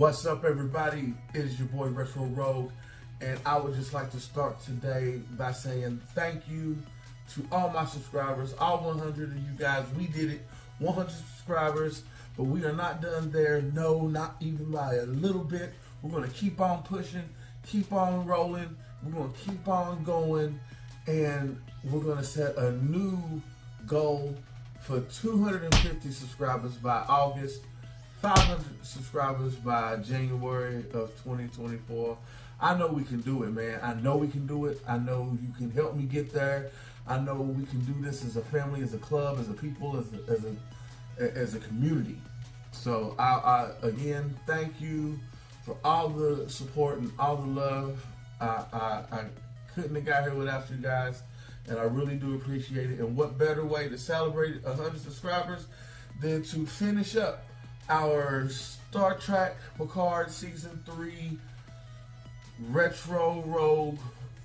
What's up, everybody? It is your boy Retro Rogue, and I would just like to start today by saying thank you to all my subscribers, all 100 of you guys. We did it, 100 subscribers, but we are not done there. No, not even by a little bit. We're going to keep on pushing, keep on rolling. We're going to keep on going, and we're going to set a new goal for 250 subscribers by August. 500 subscribers by January of 2024. I know we can do it, man. I know we can do it. I know you can help me get there. I know we can do this as a family, as a club, as a people, as a community. So I again thank you for all the support and all the love. I couldn't have got here without you guys, and I really do appreciate it. And what better way to celebrate 100 subscribers than to finish up our Star Trek Picard Season 3 Retro Rogue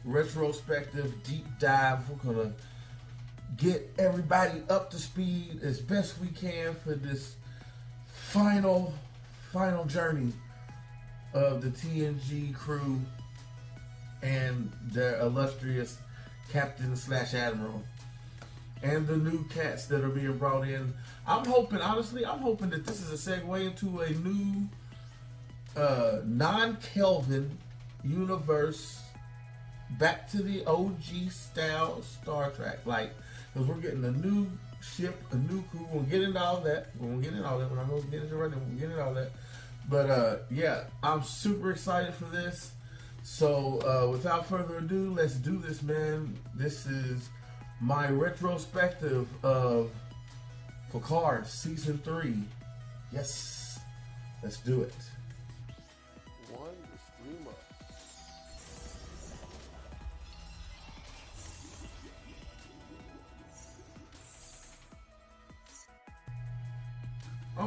retrospective deep dive. We're going to get everybody up to speed as best we can for this final journey of the TNG crew and their illustrious Captain / Admiral and the new cats that are being brought in. I'm hoping that this is a segue into a new non-Kelvin universe, back to the OG style Star Trek. Like, because we're getting a new ship, a new crew. We'll get into all that. We're not going to get into it right now. We'll get into all that. But yeah, I'm super excited for this. So without further ado, let's do this, man. This is my retrospective of Picard Season 3. Yes, let's do it. One to stream up.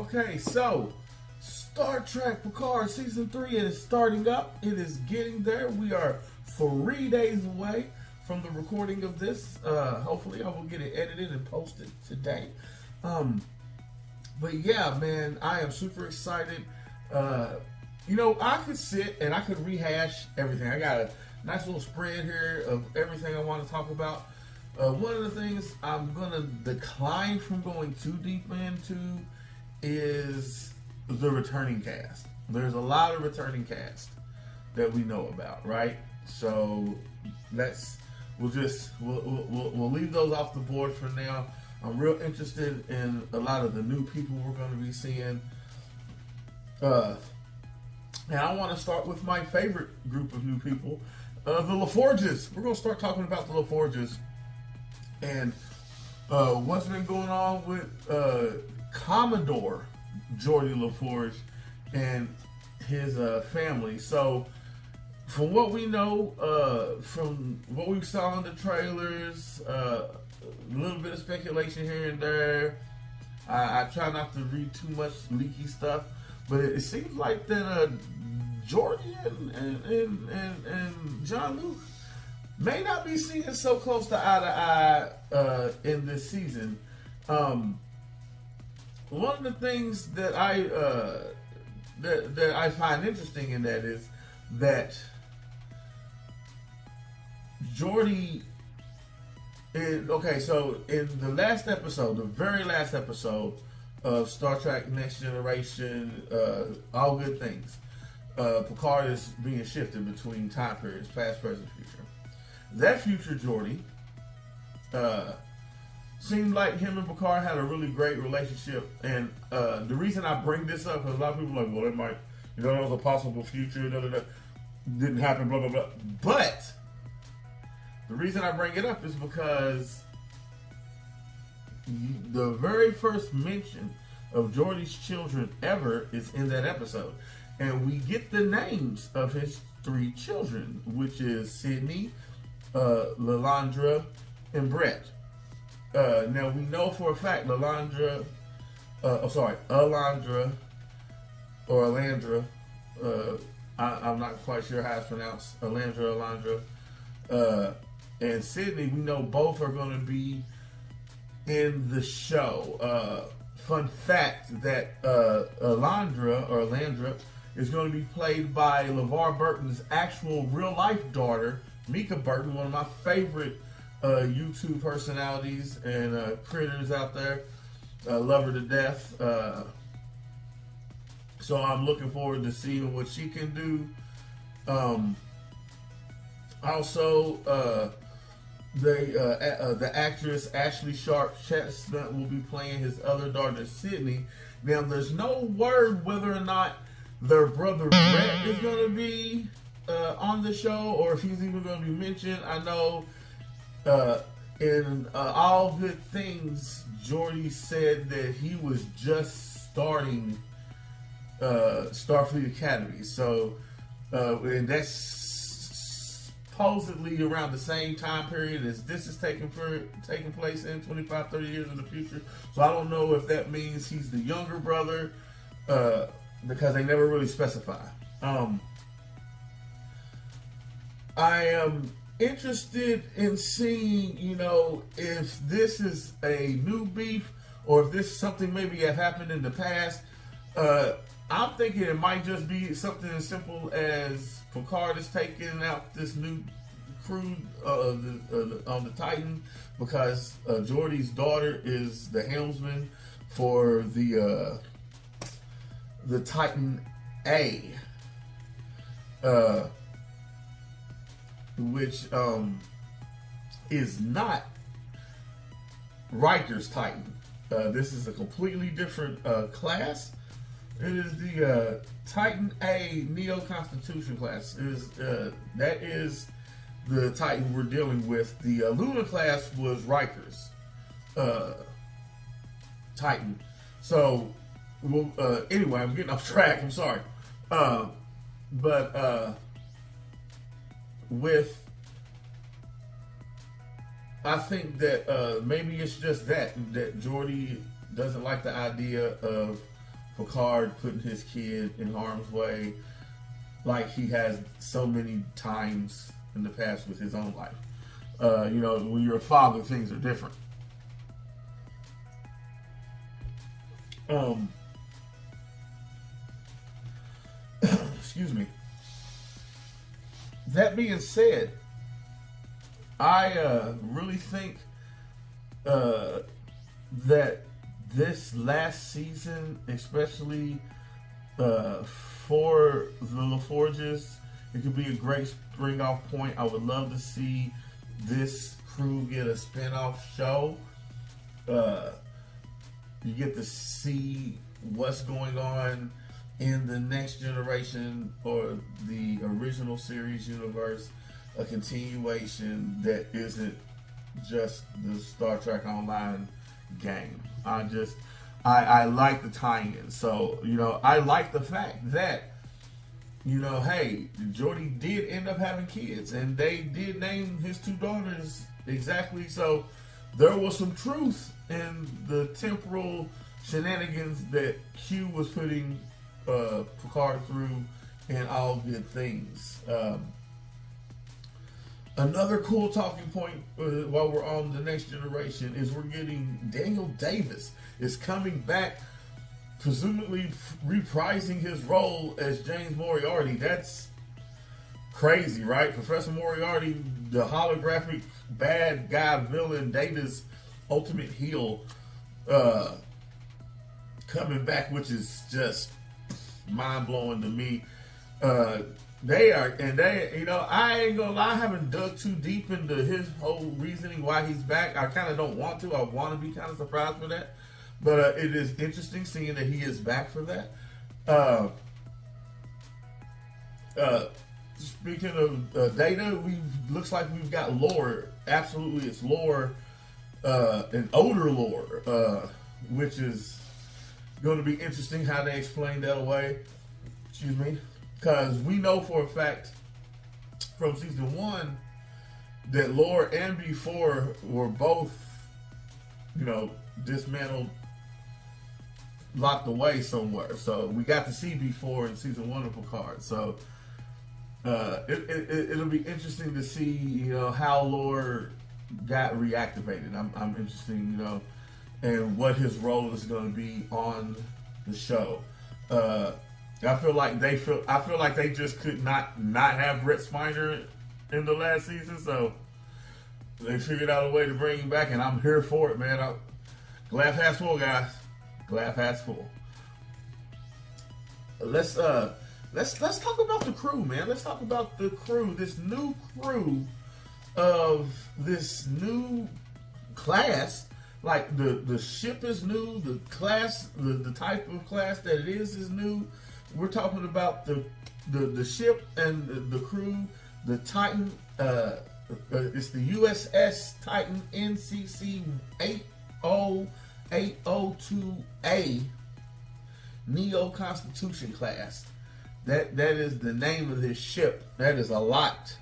Okay, so Star Trek Picard Season 3, it is starting up. It is getting there. We are 3 days away from the recording of this. Hopefully I will get it edited and posted today. But yeah, man, I am super excited. You know, I could sit and I could rehash everything. I got a nice little spread here of everything I want to talk about. One of the things I'm going to decline from going too deep into is the returning cast. There's a lot of returning cast that we know about, right? So we'll leave those off the board for now. I'm real interested in a lot of the new people we're going to be seeing. And I want to start with my favorite group of new people, the LaForges. We're going to start talking about the LaForges and what's been going on with Commodore Geordi LaForge and his family. So, from what we know, from what we saw in the trailers, a little bit of speculation here and there. I try not to read too much leaky stuff, but it seems like that Geordi and Jean-Luc may not be seeing so close to eye in this season. One of the things that I find interesting in that is that Geordi okay, so in the last episode, the very last episode of Star Trek Next Generation, All Good Things, Picard is being shifted between time periods, past, present, future. That future Geordi seemed like him and Picard had a really great relationship, and the reason I bring this up, because a lot of people are like, well, it might, you know, there was a possible future, didn't happen, blah, blah, blah. But the reason I bring it up is because the very first mention of Geordi's children ever is in that episode. And we get the names of his 3 children, which is Sydney, Lalandra, and Brett. Now we know for a fact Alandra, or Alandra, I'm not quite sure how it's pronounced, Alandra, and Sydney, we know both are going to be in the show. Fun fact that Alandra is going to be played by LeVar Burton's actual real-life daughter, Mika Burton, one of my favorite YouTube personalities and critters out there. Love her to death. So I'm looking forward to seeing what she can do. Also, the actress Ashley Sharp Chestnut will be playing his other daughter, Sydney. Now, there's no word whether or not their brother Brett is going to be on the show, or if he's even going to be mentioned. I know in All Good Things, Jordy said that he was just starting Starfleet Academy. So, and that's supposedly around the same time period as this is taking place in 25, 30 years in the future. So I don't know if that means he's the younger brother, because they never really specify. I am interested in seeing, if this is a new beef or if this is something maybe that happened in the past. I'm thinking it might just be something as simple as Picard is taking out this new crew on the Titan because Geordi's daughter is the helmsman for the Titan A, which is not Riker's Titan. This is a completely different class. It is the Titan A Neo-Constitution class. That is the Titan we're dealing with. The Luna class was Riker's Titan. So, anyway, I'm getting off track. I'm sorry. I think that maybe it's just that Geordi doesn't like the idea of Picard putting his kid in harm's way like he has so many times in the past with his own life. When you're a father, things are different. Excuse me. That being said, I really think that this last season, especially for the LaForges, it could be a great spring off point. I would love to see this crew get a spin-off show. You get to see what's going on in the Next Generation or the original series universe, a continuation that isn't just the Star Trek Online game. I like the tie-in. So, I like the fact that, hey, Geordi did end up having kids, and they did name his two daughters exactly. So there was some truth in the temporal shenanigans that Q was putting Picard through in All Good Things. Another cool talking point while we're on the Next Generation is we're getting Daniel Davis is coming back, presumably reprising his role as James Moriarty. That's crazy, right? Professor Moriarty, the holographic bad guy villain, Data's ultimate heel, coming back, which is just mind-blowing to me. I ain't gonna lie, I haven't dug too deep into his whole reasoning why he's back. I kind of don't want to. I want to be kind of surprised for that. But it is interesting seeing that he is back for that. Speaking of Data, looks like we've got lore. Absolutely, it's lore, and older lore, which is going to be interesting how they explain that away. Excuse me. Because we know for a fact from season 1 that Lore and B4 were both, dismantled, locked away somewhere. So we got to see B4 in season 1 of Picard. So it'll be interesting to see, how Lore got reactivated. I'm interested, and what his role is going to be on the show. I feel like they just could not have Brett Spiner in the last season, so they figured out a way to bring him back, and I'm here for it, man. Glass half full, guys. Glass half full. Let's talk about the crew, man. Let's talk about the crew. This new crew of this new class. Like the ship is new, the class, the type of class that it is new. We're talking about the ship and the crew, the Titan. It's the USS Titan NCC 80802A Neo Constitution class. That is the name of this ship. That is a lot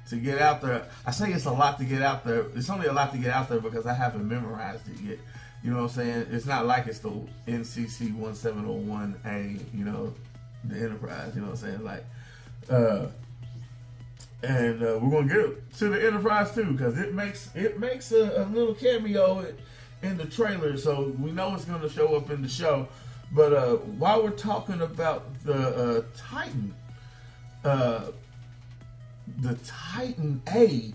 to get out there. I say it's a lot to get out there. It's only a lot to get out there because I haven't memorized it yet. You know what I'm saying? It's not like it's the NCC 1701A, you know, the Enterprise, you know what I'm saying? Like, and we're gonna get to the Enterprise too, because it makes a little cameo in the trailer, so we know it's gonna show up in the show. But while we're talking about the Titan, the Titan A,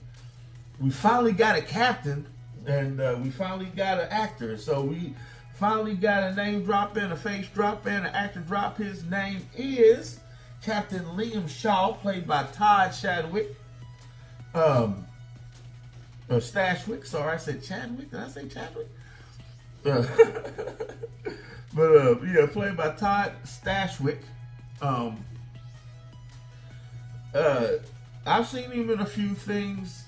we finally got a captain, and we finally got an actor. So we finally got a name drop in, a face drop in, an actor drop. His name is Captain Liam Shaw, played by Todd Chadwick. Stashwick. Sorry, I said Chadwick. Did I say Chadwick? But yeah, played by Todd Stashwick. I've seen him in a few things.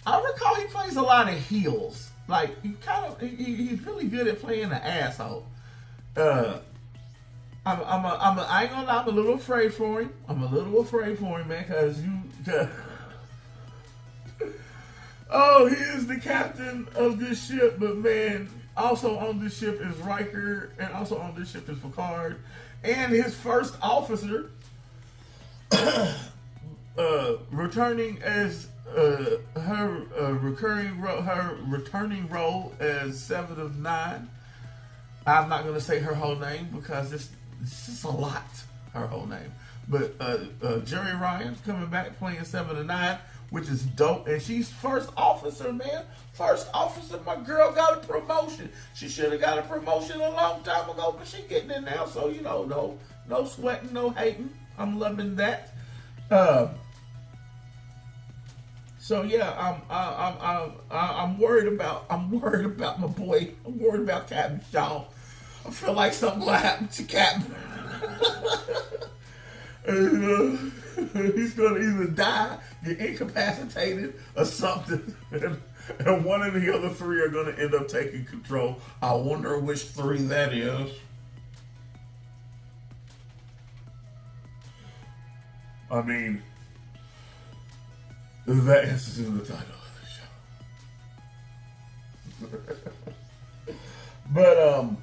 I recall he plays a lot of heels. Like he's really good at playing an asshole. I ain't gonna lie, I'm a little afraid for him. I'm a little afraid for him, man, because oh, he is the captain of this ship, but man, also on this ship is Riker, and also on this ship is Picard, and his first officer, returning as her returning role as 7 of 9. I'm not gonna say her whole name because it's just a lot, her whole name. But Jerry Ryan's coming back playing 7 of 9, which is dope. And she's first officer, man. First officer. My girl got a promotion. She should have got a promotion a long time ago, but she getting it now. So, you know, no sweating, no hating. I'm loving that. So yeah, I'm worried about my boy. I'm worried about Captain Shaw. I feel like something gonna happen to Captain. He's gonna either die, get incapacitated, or something, and one of the other three are gonna end up taking control. I wonder which three that is. I mean, that is in the title of the show.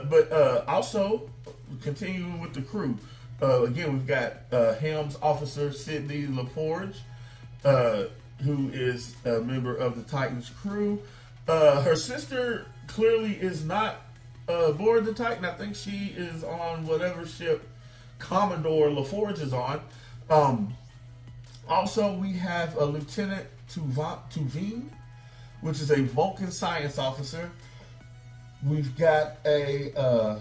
But also continuing with the crew. Again, we've got Helms Officer Sydney LaForge, who is a member of the Titan's crew. Her sister clearly is not aboard the Titan. I think she is on whatever ship Commodore LaForge is on. Also, we have a Lieutenant Tuveen, which is a Vulcan science officer. We've got a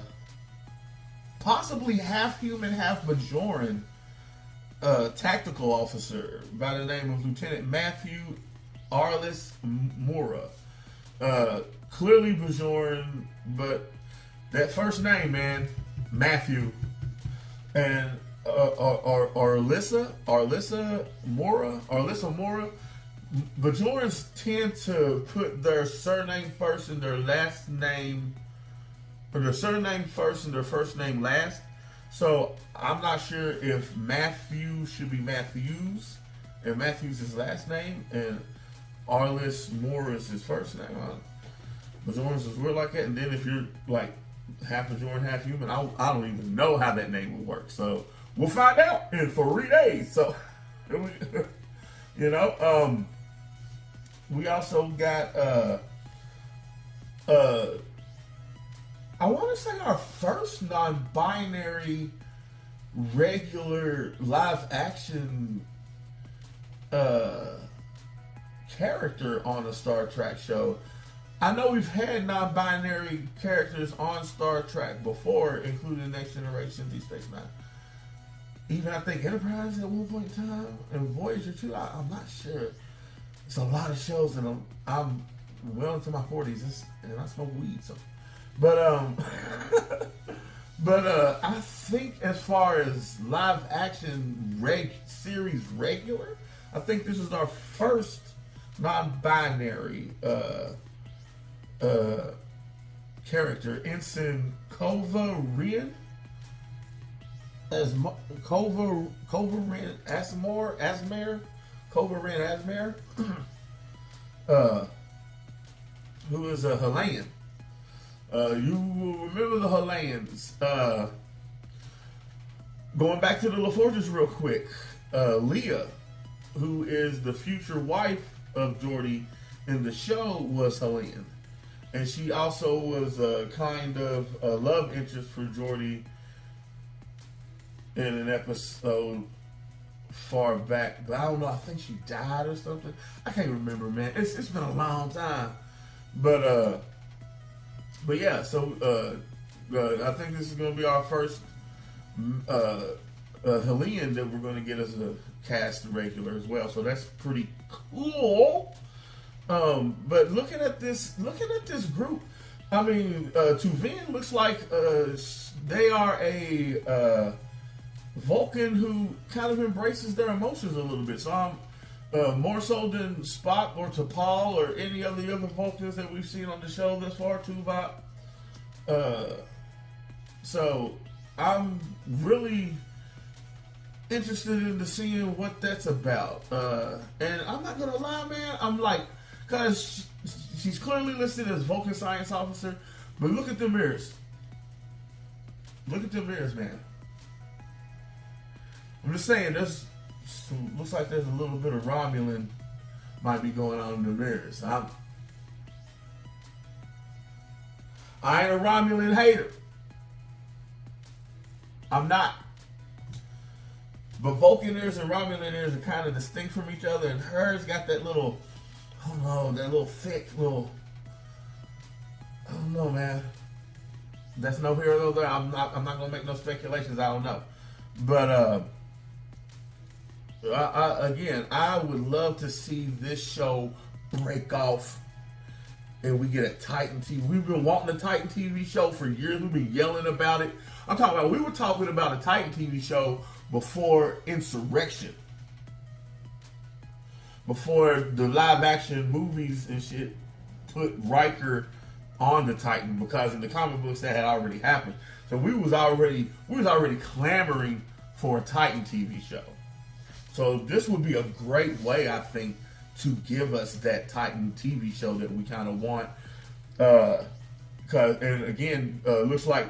possibly half human, half Bajoran tactical officer by the name of Lieutenant Matthew Arliss Mora. Clearly Bajoran, but that first name, man, Matthew. And Arlissa Mora. Bajorans tend to put their surname first and their last name, or their surname first and their first name last. So I'm not sure if Matthew should be Matthews, and Matthews is his last name, and Arliss Mora is his first name. Bajorans is weird like that, and then if you're like half Bajoran, half human, I don't even know how that name would work. So we'll find out in 3 days. So, you know, we also got I want to say our first non-binary regular live action character on a Star Trek show. I know we've had non-binary characters on Star Trek before, including Next Generation, Deep Space Nine. Even I think Enterprise at one point in time, and Voyager too. I'm not sure. It's a lot of shows, and I'm well into my 40s, and I smoke weed. So, but I think as far as live action series regular, I think this is our first non-binary character. Ensign Kova Ren as Kova Ren Asmare, who is a Helayan. You will remember the Helayans. Going back to the LaForges real quick, Leah, who is the future wife of Geordi in the show, was Helayan. And she also was a kind of a love interest for Geordi in an episode far back. But I don't know, I think she died or something. I can't remember, man. It's been a long time. But yeah, so I think this is going to be our first Helene that we're going to get as a cast regular as well. So that's pretty cool. But looking at this group, I mean, Tuvin looks like they are a Vulcan who kind of embraces their emotions a little bit. So I'm more so than Spock or T'Pol or any of the other Vulcans that we've seen on the show thus far, Tuvok. So I'm really interested into seeing what that's about. And I'm not gonna lie, man. I'm like, cause she's clearly listed as Vulcan Science Officer, but look at the mirrors. Look at the mirrors, man. I'm just saying, looks like there's a little bit of Romulan might be going on in the mirrors. I ain't a Romulan hater. I'm not. But Vulcaners and Romulaners are kind of distinct from each other, and hers got that little, I don't know, that little thick little, I don't know, man. That's no here nor there. I'm not gonna make no speculations. I don't know, but again, I would love to see this show break off, and we get a Titan TV. We've been wanting a Titan TV show for years. We've been yelling about it. We were talking about a Titan TV show before Insurrection, before the live action movies and shit put Riker on the Titan, because in the comic books that had already happened. So we was already clamoring for a Titan TV show. So this would be a great way, I think, to give us that Titan TV show that we kind of want. And again, looks like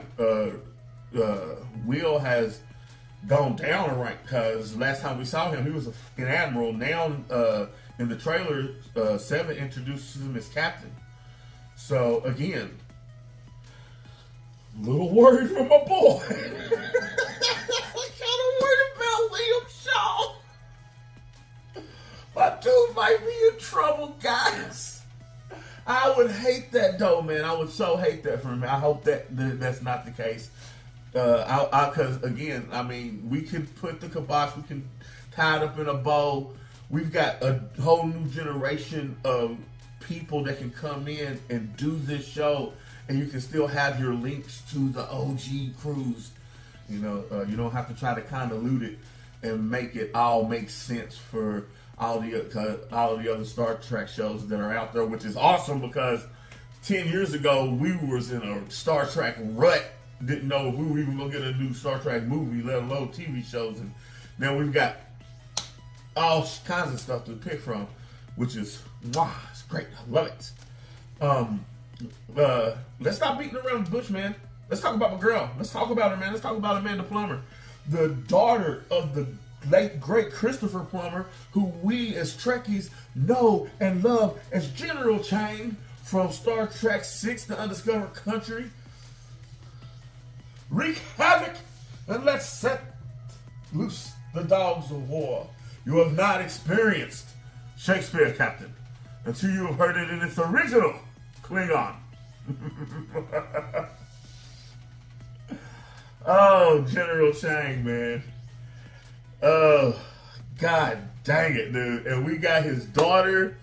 Will has gone down a rank, because last time we saw him, he was an admiral. Now, in the trailer, 7 introduces him as captain. So again, a little worried for my boy. Kind of worried about Liam Shaw. My dude might be in trouble, guys. I would hate that though, man. I would so hate that for him. I hope that's not the case. Because again, I mean, we can put the kibosh, we can tie it up in a bow. We've got a whole new generation of people that can come in and do this show, and you can still have your links to the OG crews. You know, you don't have to try to convolute it and make it all make sense for all the other Star Trek shows that are out there, which is awesome, because 10 years ago we was in a Star Trek rut. Didn't know if we were even gonna get a new Star Trek movie, let alone TV shows, and now we've got all kinds of stuff to pick from, which is wow, it's great. I love it. Let's stop beating around the bush, man. Let's talk about my girl. Let's talk about her, man. Let's talk about Amanda Plummer, the daughter of the late great Christopher Plummer, who we as Trekkies know and love as General Chang from Star Trek VI: The Undiscovered Country. Wreak havoc and let's set loose the dogs of war. You have not experienced Shakespeare, Captain, until you have heard it in its original Klingon. Oh, General Chang, man. Oh, God dang it, dude. And we got his daughter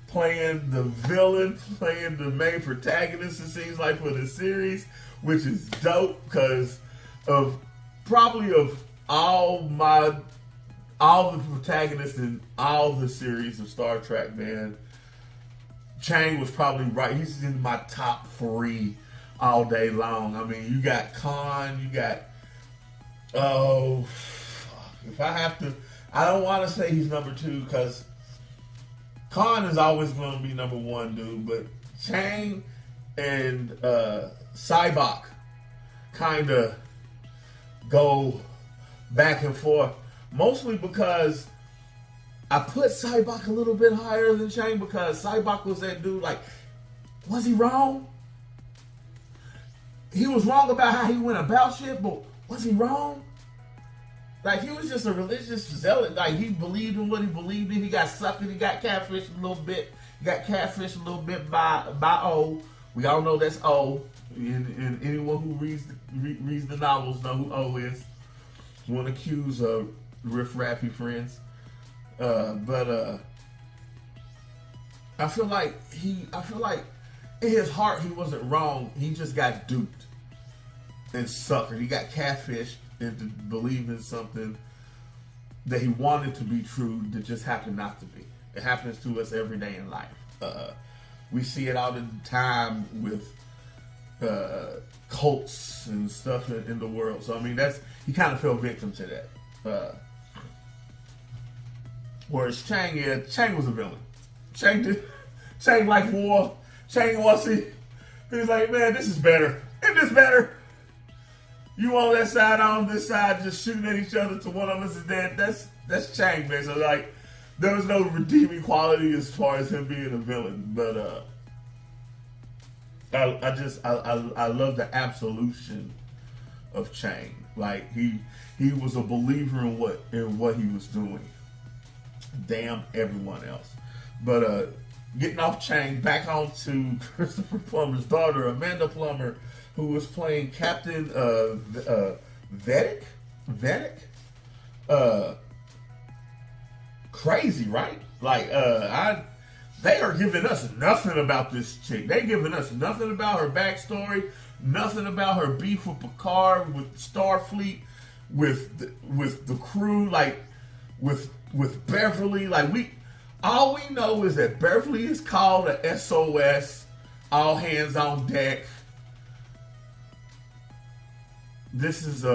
playing the villain, playing the main protagonist, it seems like, for the series, which is dope because of probably of all the protagonists in all the series of Star Trek, man. Chang was probably right. He's in my top 3 all day long. I mean, you got Khan, you got, if I have to, I don't want to say he's number 2 because Khan is always going to be number 1, dude. But Chang and Sybok kind of go back and forth, mostly because I put Sybok a little bit higher than Chang because Sybok was that dude, like, was he wrong? He was wrong about how he went about shit, but was he wrong? Like, he was just a religious zealot. Like, he believed in what he believed in. He got sucked in. He got catfished a little bit. He got catfished a little bit by O. We all know that's O. And anyone who reads the novels know who O is. Won't accuse riff-raffy friends. But I feel like in his heart he wasn't wrong. He just got duped and suckered. He got catfished into believing something that he wanted to be true that just happened not to be. It happens to us every day in life. We see it all the time with cults and stuff in the world. So I mean, he kind of fell victim to that. Whereas Chang was a villain. Chang liked war. Chang he's like, man, this is better. Isn't this better? You on that side, I on this side, just shooting at each other till one of us is dead. That's Chang, man. So like, there was no redeeming quality as far as him being a villain. But I love the absolution of Chang. Like he was a believer in what he was doing. Damn everyone else. But getting off Chang, back on to Christopher Plummer's daughter, Amanda Plummer, who was playing Captain Vedic. Crazy, right? Like they are giving us nothing about this chick. They giving us nothing about her backstory, nothing about her beef with Picard, with Starfleet, with the crew, like with Beverly. Like all we know is that Beverly is called a SOS, all hands on deck. This is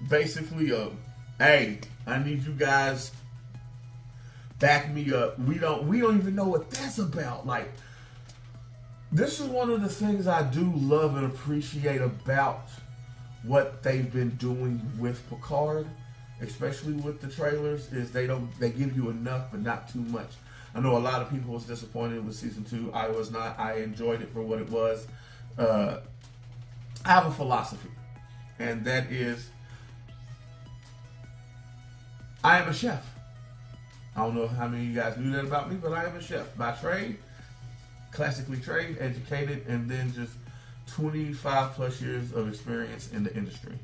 basically hey, I need you guys back me up. We don't even know what that's about. Like, this is one of the things I do love and appreciate about what they've been doing with Picard, especially with the trailers, is they give you enough but not too much. I know a lot of people was disappointed with season 2. I was not. I enjoyed it for what it was. I have a philosophy, and that is, I am a chef. I don't know how many of you guys knew that about me, but I am a chef by trade, classically trained, educated, and then just 25 plus years of experience in the industry.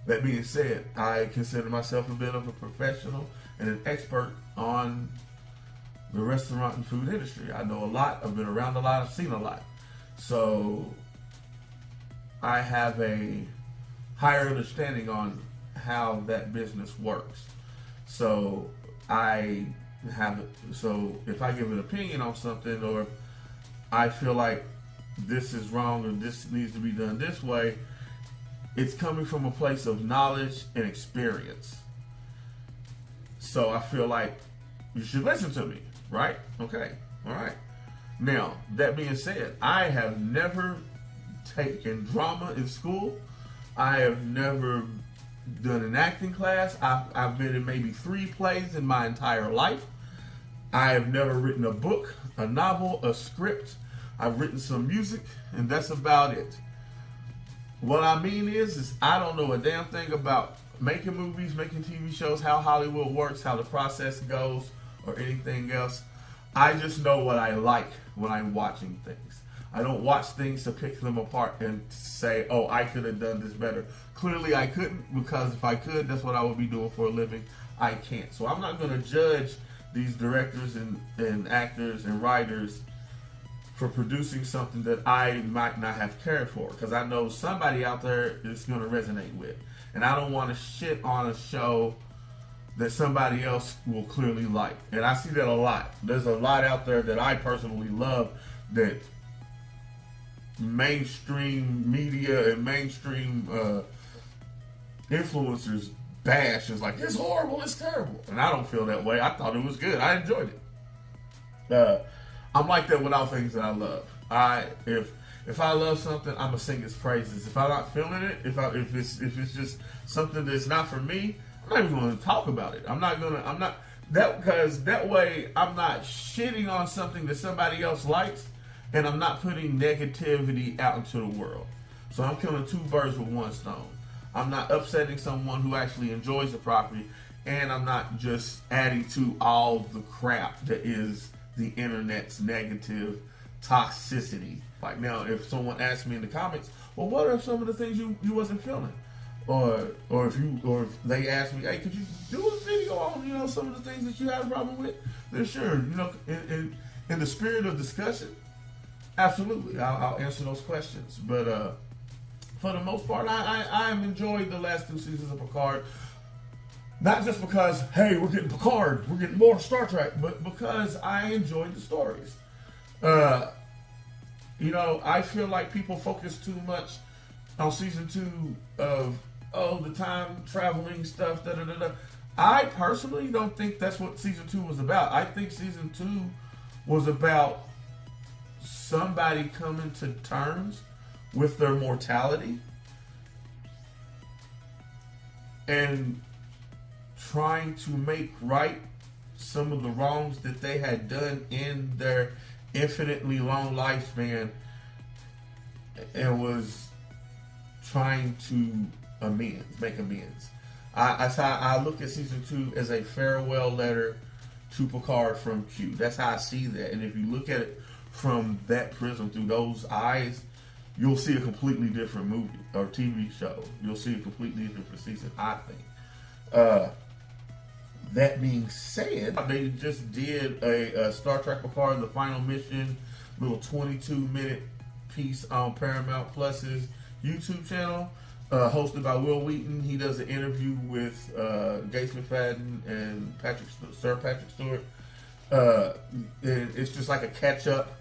That being said, I consider myself a bit of a professional and an expert on the restaurant and food industry. I know a lot. I've been around a lot. I've seen a lot. So I have a higher understanding on how that business works. So if I give an opinion on something, or I feel like this is wrong or this needs to be done this way, it's coming from a place of knowledge and experience. So I feel like you should listen to me, right? Okay, all right. Now, that being said, I have never taken drama in school. I have never done an acting class. I've been in maybe 3 plays in my entire life. I have never written a book, a novel, a script. I've written some music, and that's about it. What I mean is I don't know a damn thing about making movies, making TV shows, how Hollywood works, how the process goes, or anything else. I just know what I like when I'm watching things. I don't watch things to pick them apart and say, oh, I could have done this better. Clearly I couldn't, because if I could, that's what I would be doing for a living. I can't. So I'm not going to judge these directors and actors and writers for producing something that I might not have cared for, because I know somebody out there is going to resonate with. And I don't want to shit on a show that somebody else will clearly like. And I see that a lot. There's a lot out there that I personally love that mainstream media and mainstream influencers bash. Is like, it's horrible, it's terrible. And I don't feel that way. I thought it was good. I enjoyed it. I'm like that with all things that I love. If I love something, I'm gonna sing its praises. If I'm not feeling it, if it's just something that's not for me, I'm not even gonna talk about it. Because that way I'm not shitting on something that somebody else likes, and I'm not putting negativity out into the world. So I'm killing two birds with one stone. I'm not upsetting someone who actually enjoys the property, and I'm not just adding to all the crap that is the internet's negative toxicity. Like now, if someone asks me in the comments, well, what are some of the things you wasn't feeling? Or if they ask me, hey, could you do a video on, some of the things that you had a problem with? Then sure, in the spirit of discussion, absolutely, I'll answer those questions. But for the most part, I am enjoying the last 2 seasons of Picard. Not just because, hey, we're getting Picard, we're getting more Star Trek, but because I enjoyed the stories. I feel like people focus too much on season 2 of, the time traveling stuff, da-da-da-da. I personally don't think that's what season 2 was about. I think season 2 was about somebody coming to terms with their mortality and trying to make right some of the wrongs that they had done in their infinitely long lifespan, and was trying to make amends. That's how I look at season 2, as a farewell letter to Picard from Q. That's how I see that. And if you look at it from that prism, through those eyes, you'll see a completely different movie or TV show. You'll see a completely different season, I think. That being said, they just did a Star Trek Picard, The Final Mission, little 22-minute piece on Paramount Plus's YouTube channel, hosted by Will Wheaton. He does an interview with Gates McFadden and Sir Patrick Stewart. And it's just like a catch-up,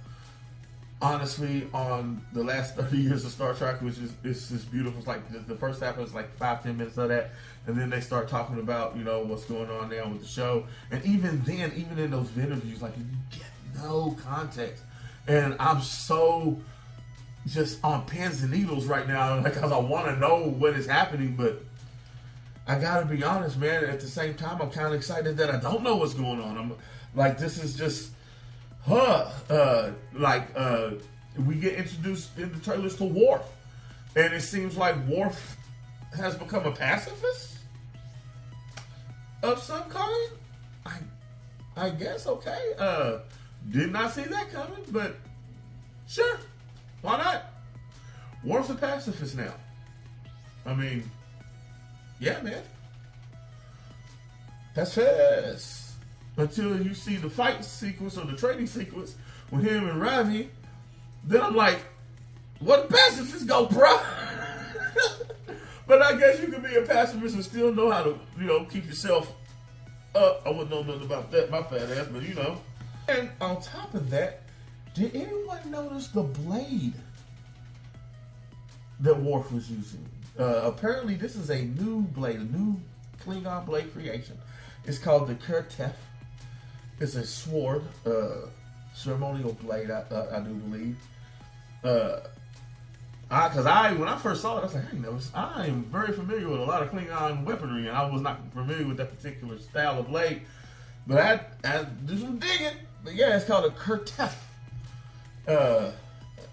honestly, on the last 30 years of Star Trek, which is it's just beautiful. It's like the first half is like 5-10 minutes of that, and then they start talking about what's going on now with the show. And even then, even in those interviews, like, you get no context. And I'm so just on pins and needles right now, because I want to know what is happening, but I gotta be honest, man. At the same time, I'm kind of excited that I don't know what's going on. I'm like, this is just. We get introduced in the trailers to Worf, and it seems like Worf has become a pacifist of some kind. I guess, okay. Did not see that coming, but sure, why not? Worf's a pacifist now. I mean, yeah, man. That's fast. Until you see the fight sequence or the training sequence with him and Ravi, then I'm like, where the pacifists go, bro? But I guess you can be a pacifist and still know how to, keep yourself up. I wouldn't know nothing about that, my fat ass, but And on top of that, did anyone notice the blade that Worf was using? Apparently, this is a new blade, a new Klingon blade creation. It's called the Kurtef. It's a sword, ceremonial blade, I do believe. When I first saw it, I was like, I am very familiar with a lot of Klingon weaponry, and I was not familiar with that particular style of blade. But I do some digging. But yeah, it's called a Kurtef.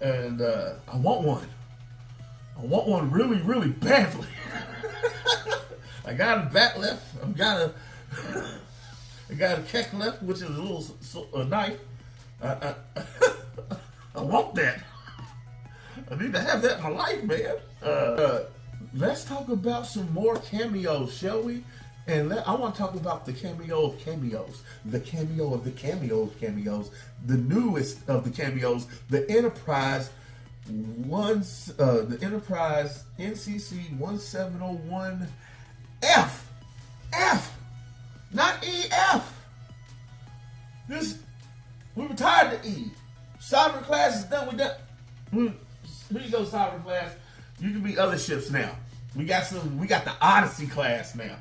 And I want one. I want one really, really badly. I got a bat left. I got a keck left, which is a knife. I want that. I need to have that in my life, man. Let's talk about some more cameos, shall we? And I want to talk about the cameo of cameos, the cameo of the cameo of cameos, the newest of the cameos, the Enterprise the Enterprise NCC 1701 F, not EF. We retired the E. Sovereign class is done with that. Here you go, Sovereign class. You can be other ships now. We got the Odyssey class now.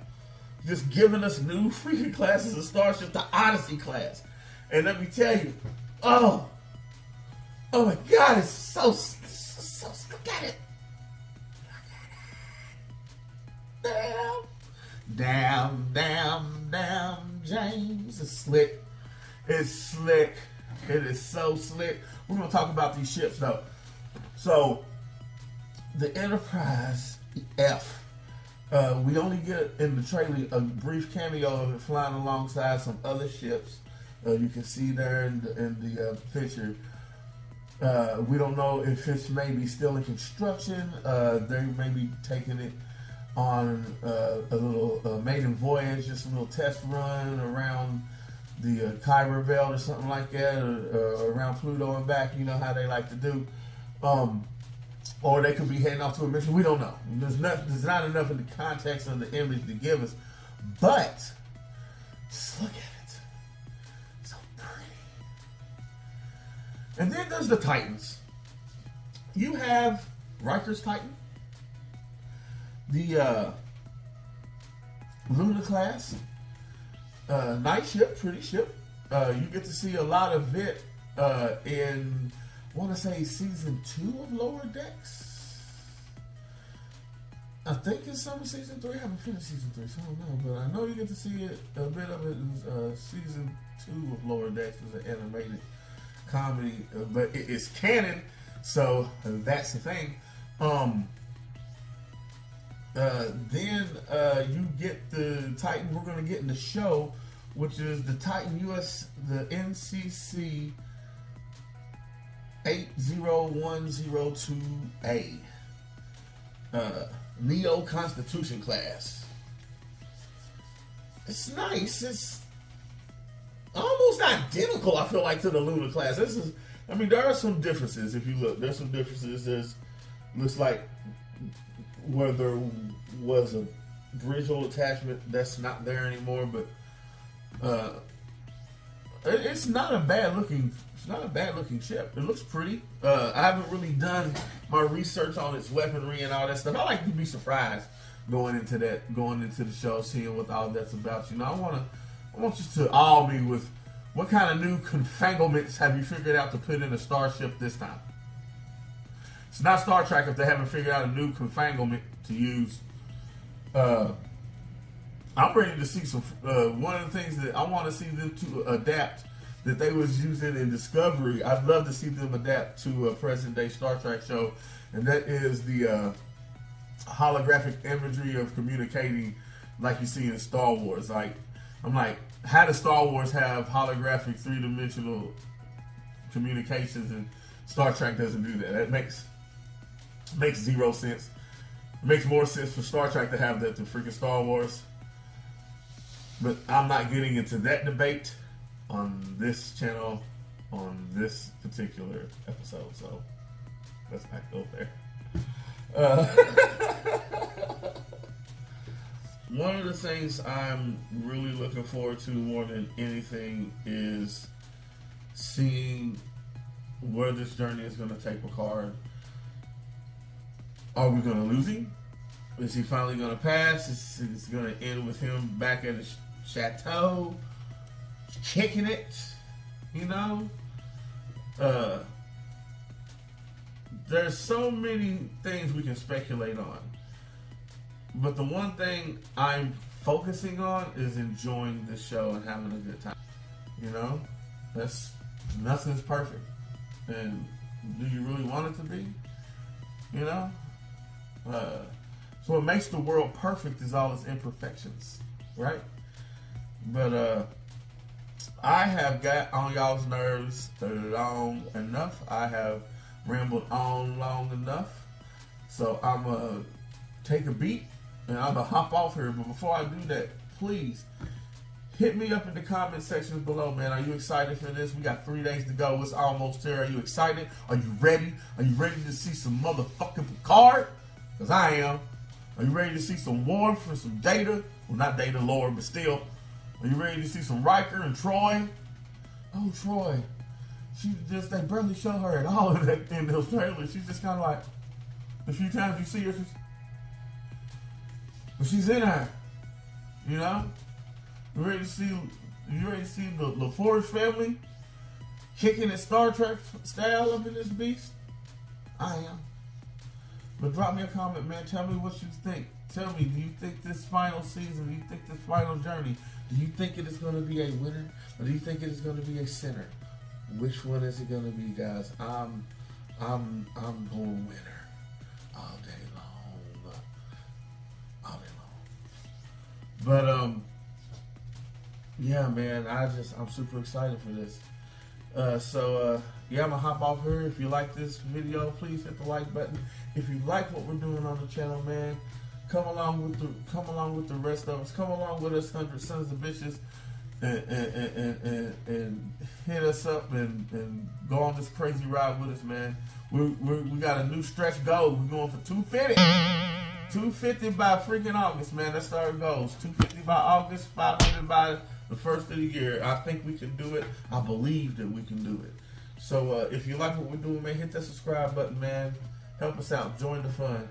Just giving us new freaking classes of Starship, the Odyssey class. And let me tell you, oh my God, it's so look at it. Damn, James. It's slick. It's slick. It is so slick. We're gonna talk about these ships though. So the Enterprise F. We only get in the trailer a brief cameo of it flying alongside some other ships. You can see there in the picture. We don't know if it's maybe still in construction. They may be taking it on a little maiden voyage, just a little test run around the Kuiper Belt or something like that, or around Pluto and back. You know how they like to do. Or they could be heading off to a mission. We don't know. There's not enough in the context of the image to give us. But just look at it. So pretty. And then there's the Titans. You have Riker's Titan, the Luna class, nice ship, pretty ship. You get to see a lot of it in, I want to say, season 2 of Lower Decks. I think it's some of season 3. I haven't finished season 3, so I don't know. But I know you get to see it, a bit of it in season 2 of Lower Decks as an animated comedy. But it is canon, so that's the thing. Then you get the Titan we're going to get in the show, which is the Titan US, the NCC 80102A. Neo Constitution class. It's nice. It's almost identical, I feel like, to the Luna class. There are some differences if you look. There's some differences. Looks like where there was a bridgeal attachment that's not there anymore, but it's not a bad looking ship. It looks pretty. I haven't really done my research on its weaponry and all that stuff. I like to be surprised going into the show, seeing what all that's about. I want you to awe me with what kind of new confanglements have you figured out to put in a starship this time. It's not Star Trek if they haven't figured out a new confanglement to use. I'm ready to see some. One of the things that I want to see them to adapt that they was using in Discovery, I'd love to see them adapt to a present day Star Trek show, and that is the holographic imagery of communicating like you see in Star Wars. How does Star Wars have holographic 3-dimensional communications and Star Trek doesn't do that? That makes zero sense. It makes more sense for Star Trek to have that than freaking Star Wars. But I'm not getting into that debate on this channel on this particular episode, so let's not go there. One of the things I'm really looking forward to more than anything is seeing where this journey is going to take Picard. Are we going to lose him? Is he finally going to pass? Is it going to end with him back at the chateau, kicking it? There's so many things we can speculate on. But the one thing I'm focusing on is enjoying the show and having a good time. Nothing's perfect. And do you really want it to be? So what makes the world perfect is all its imperfections, right? But I have got on y'all's nerves long enough. I have rambled on long enough. So I'm going to take a beat and I'm going to hop off here. But before I do that, please hit me up in the comment sections below, man. Are you excited for this? We got 3 days to go. It's almost there. Are you excited? Are you ready? Are you ready to see some motherfucking Picard? Because I am. Are you ready to see some Worf and some Data? Well, not Data Lord, but still. Are you ready to see some Riker and Troy? Oh, Troy. They barely show her at all in those trailers. She's just kind of like, the few times you see her, but she's in there. You know? You ready to see the Forge family kicking at Star Trek style up in this beast? I am. But drop me a comment, man. Tell me what you think. Tell me, do you think this final season, do you think this final journey, do you think it is going to be a winner, or do you think it is going to be a sinner? Which one is it going to be, guys? I'm going winner all day long, all day long. But yeah, man, I'm super excited for this. Yeah, I'm gonna hop off here. If you like this video, please hit the like button. If you like what we're doing on the channel, man, come along with the rest of us. Come along with us, 100 sons of bitches, and hit us up and go on this crazy ride with us, man. We got a new stretch goal. We're going for 250. 250 by freaking August, man. That's our goals. 250 by August, 500 by the first of the year. I think we can do it. I believe that we can do it. So if you like what we're doing, man, hit that subscribe button, man. Help us out. Join the fun.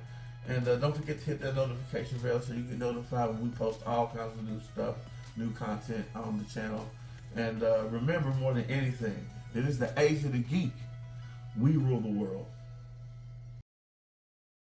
And don't forget to hit that notification bell so you get notified when we post all kinds of new stuff, new content on the channel. And remember, more than anything, it is the age of the geek. We rule the world.